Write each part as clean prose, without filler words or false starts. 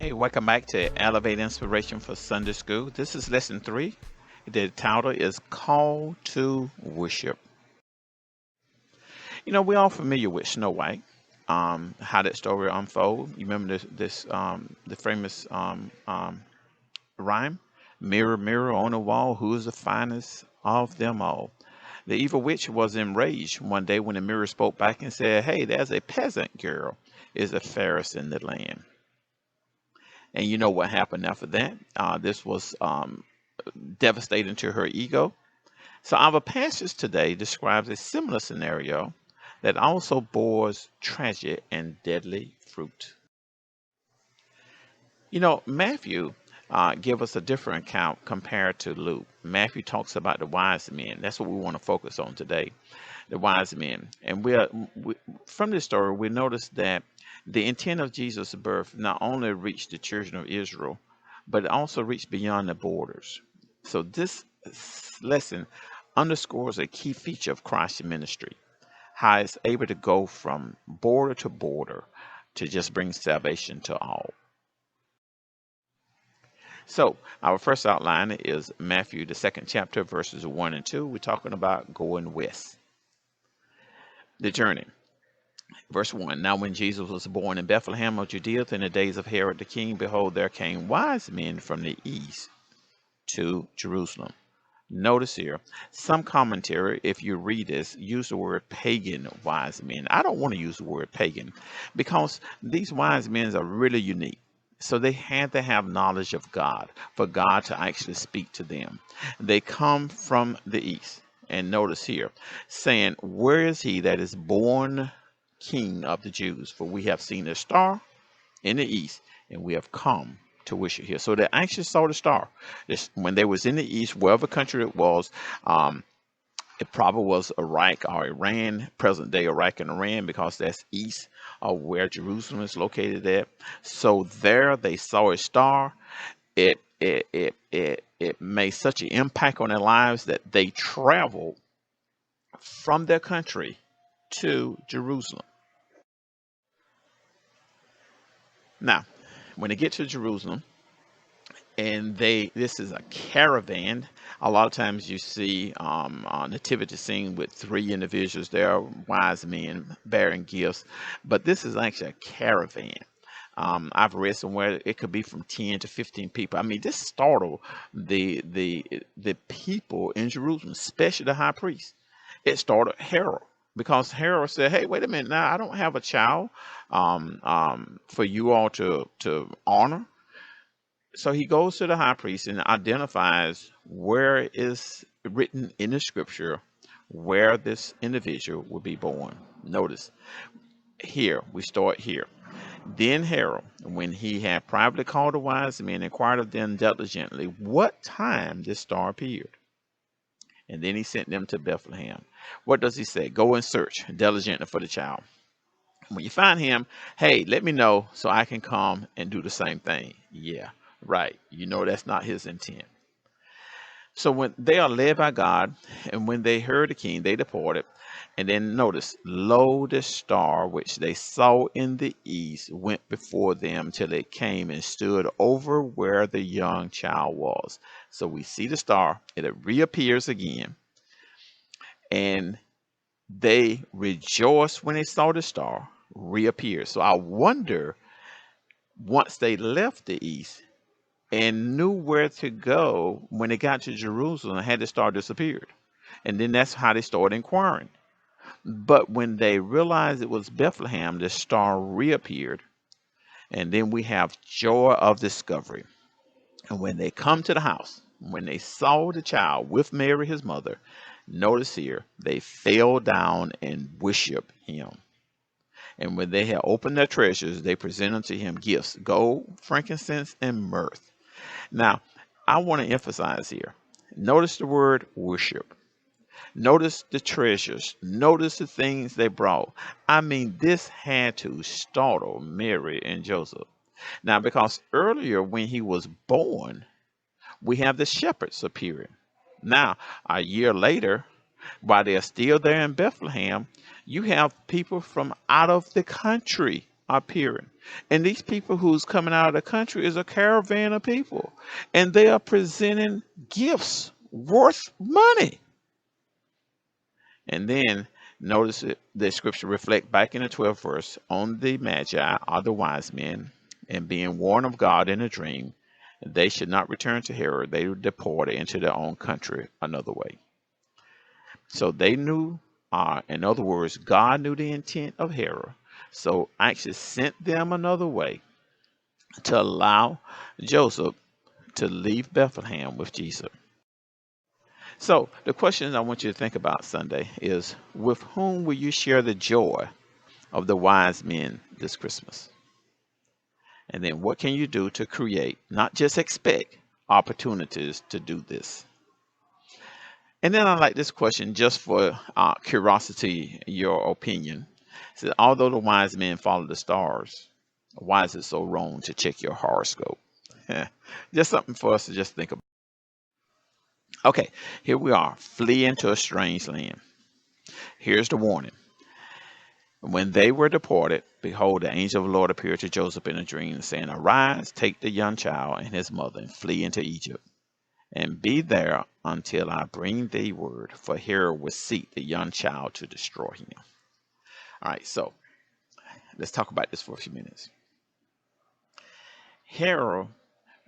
Hey, welcome back to Elevate Inspiration for Sunday School. This is lesson 3. The title is Call to Worship. You know, we're all familiar with Snow White. How that story unfold. You remember the famous rhyme? Mirror, mirror on the wall, who is the finest of them all? The evil witch was enraged one day when the mirror spoke back and said, "Hey, there's a peasant girl, is the fairest in the land." And you know what happened after that? This was devastating to her ego. So our passage today describes a similar scenario that also bores tragic and deadly fruit. You know, Matthew give us a different account compared to Luke. Matthew talks about the wise men. That's what we want to focus on today, the wise men. And from this story, we notice that the intent of Jesus' birth not only reached the children of Israel, but it also reached beyond the borders. So this lesson underscores a key feature of Christ's ministry, how it's able to go from border to border to just bring salvation to all. So our first outline is Matthew, the second chapter, verses 1 and 2. We're talking about going west, the journey. Verse 1, Now when Jesus was born in Bethlehem of Judea in the days of Herod the king, behold, there came wise men from the east to Jerusalem. Notice here, some commentary, if you read this, use the word pagan wise men. I don't want to use the word pagan because these wise men are really unique. So they had to have knowledge of God for God to actually speak to them. They come from the east. And notice here, saying, Where is he that is born King of the Jews? For we have seen a star in the east, and we have come to worship here. So they actually saw the star. When they was in the east, wherever country it was, it probably was Iraq or Iran, present day Iraq and Iran, because that's east of where Jerusalem is located at. So there they saw a star. It made such an impact on their lives that they traveled from their country to Jerusalem. Now, when they get to Jerusalem, and this is a caravan. A lot of times you see a nativity scene with 3 individuals there, wise men bearing gifts, but this is actually a caravan. I've read somewhere it could be from 10 to 15 people. I mean, this startled the people in Jerusalem, especially the high priest. It started Herod, because Herod said, "Hey, wait a minute now, I don't have a child for you all to honor." So he goes to the high priest and identifies where is written in the scripture where this individual will be born. Notice here, we start here. Then Herod, when he had privately called the wise men, inquired of them diligently what time this star appeared. And then he sent them to Bethlehem. What does he say? Go and search diligently for the child. When you find him, hey, let me know so I can come and do the same thing. Yeah, right. You know that's not his intent. So when they are led by God, and when they heard the king, they departed. And then notice, lo, the star which they saw in the east went before them till it came and stood over where the young child was. So we see the star, it reappears again, and they rejoiced when they saw the star reappear. So I wonder, once they left the east and knew where to go, when they got to Jerusalem, had the star disappeared. And then that's how they started inquiring. But when they realized it was Bethlehem, the star reappeared. And then we have joy of discovery. And when they come to the house, when they saw the child with Mary, his mother, notice here, they fell down and worshiped him. And when they had opened their treasures, they presented to him gifts, gold, frankincense, and myrrh. Now, I want to emphasize here, notice the word worship. Notice the treasures. Notice the things they brought. I mean, this had to startle Mary and Joseph. Now, because earlier when he was born, we have the shepherds appearing. Now, a year later, while they're still there in Bethlehem, you have people from out of the country appearing. And these people who's coming out of the country is a caravan of people. And they are presenting gifts worth money. And then notice it, the scripture reflect back in the 12th verse on the magi or the wise men, and being warned of God in a dream, they should not return to Herod. They were deported into their own country another way. So they knew, in other words, God knew the intent of Herod. So actually sent them another way to allow Joseph to leave Bethlehem with Jesus. So the question I want you to think about Sunday is, with whom will you share the joy of the wise men this Christmas? And then what can you do to create, not just expect, opportunities to do this? And then I like this question just for curiosity, your opinion. It says, although the wise men follow the stars, why is it so wrong to check your horoscope? Just something for us to just think about. Okay, here we are. Flee into a strange land. Here's the warning. When they were deported, behold, the angel of the Lord appeared to Joseph in a dream, saying, arise, take the young child and his mother, and flee into Egypt, and be there until I bring thee word, for Herod will seek the young child to destroy him. All right, so let's talk about this for a few minutes. Herod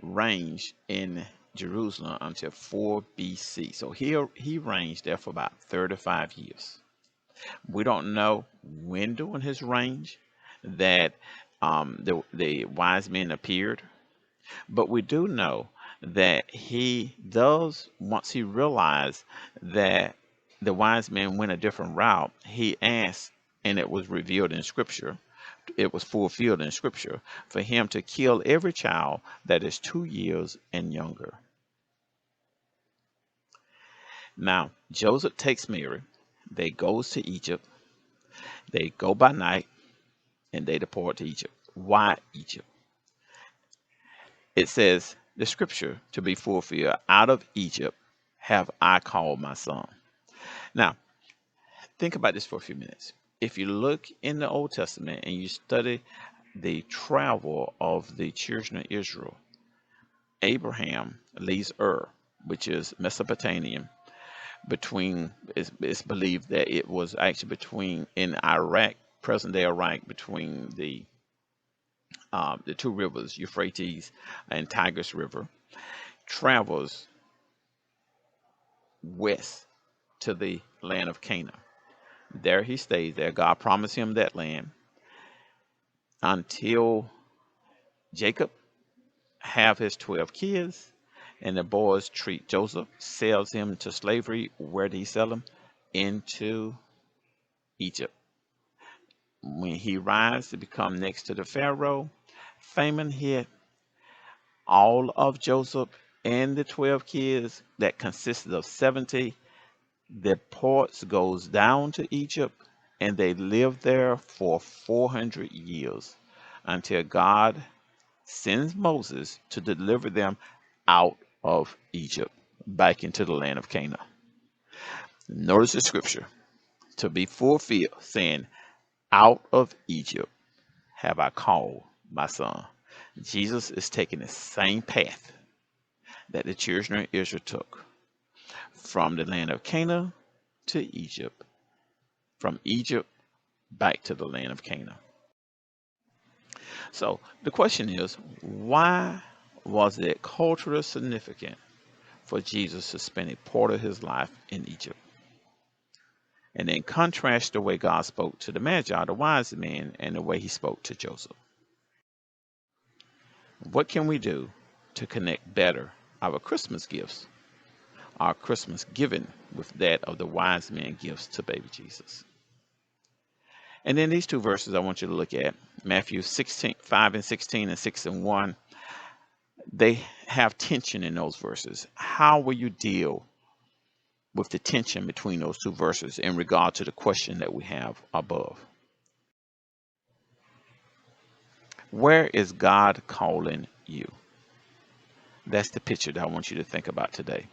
reigned in Jerusalem until 4 BC. So he reigned there for about 35 years. We don't know when during his reign that the wise men appeared, but we do know that he does, once he realized that the wise men went a different route, he asked, and it was revealed in Scripture, it was fulfilled in Scripture, for him to kill every child that is 2 years and younger. Now, Joseph takes Mary, they goes to Egypt, they go by night, and they depart to Egypt. Why Egypt? It says, the scripture to be fulfilled, out of Egypt have I called my son. Now, think about this for a few minutes. If you look in the Old Testament and you study the travel of the children of Israel, Abraham leaves Ur, which is Mesopotamia, between, it's believed that it was actually between, in Iraq, present day Iraq, between the two rivers, Euphrates and Tigris River, travels west to the land of Canaan. There he stays there. God promised him that land until Jacob have his 12 kids, and the boys treat Joseph, sells him to slavery. Where did he sell him? Into Egypt. When he rises to become next to the Pharaoh, famine hit. All of Joseph and the 12 kids that consisted of 70, the ports goes down to Egypt, and they live there for 400 years until God sends Moses to deliver them out of Egypt back into the land of Canaan. Notice the scripture to be fulfilled, saying, out of Egypt have I called my son. Jesus is taking the same path that the children of Israel took from the land of Canaan to Egypt, from Egypt back to the land of Canaan. So the question is, why was it culturally significant for Jesus to spend a part of his life in Egypt? And then contrast the way God spoke to the Magi, the wise men, and the way he spoke to Joseph. What can we do to connect better our Christmas gifts, our Christmas giving, with that of the wise men gifts to baby Jesus? And then these two verses I want you to look at, Matthew 5 and 16 and 6 and 1, they have tension in those verses. How will you deal with the tension between those two verses in regard to the question that we have above? Where is God calling you? That's the picture that I want you to think about today.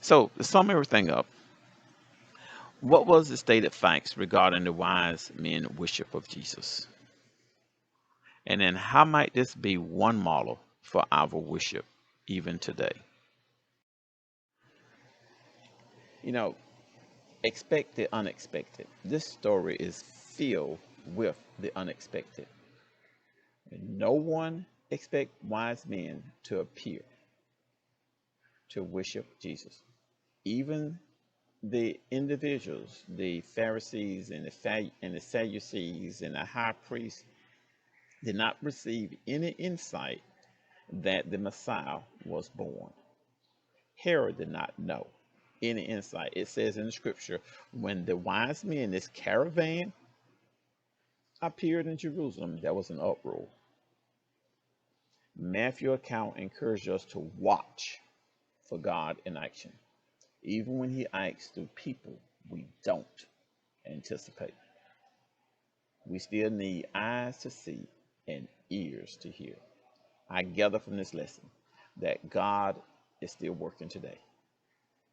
So to sum everything up, What was the stated facts regarding the wise men worship of Jesus? And then how might this be one model for our worship even today? You know, expect the unexpected. This story is filled with the unexpected. And no one expect wise men to appear to worship Jesus. Even the individuals, the Pharisees and the Sadducees and the high priests, did not receive any insight that the Messiah was born. Herod did not know any insight. It says in the scripture, when the wise men, this caravan, appeared in Jerusalem, there was an uproar. Matthew account encourages us to watch for God in action, even when he acts through people we don't anticipate. We still need eyes to see and ears to hear. I gather from this lesson that God is still working today.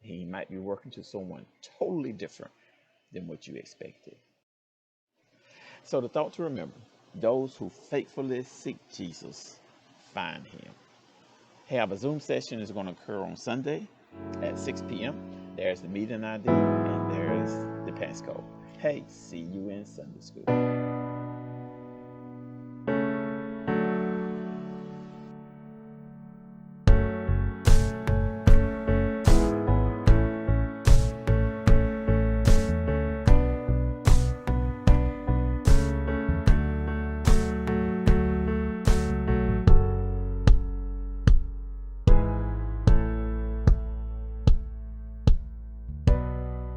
He might be working to someone totally different than what you expected. So the thought to remember, those who faithfully seek Jesus find him. Hey, our Zoom session is going to occur on Sunday at 6 p.m. There's the meeting ID and there's the passcode. Hey, see you in Sunday school.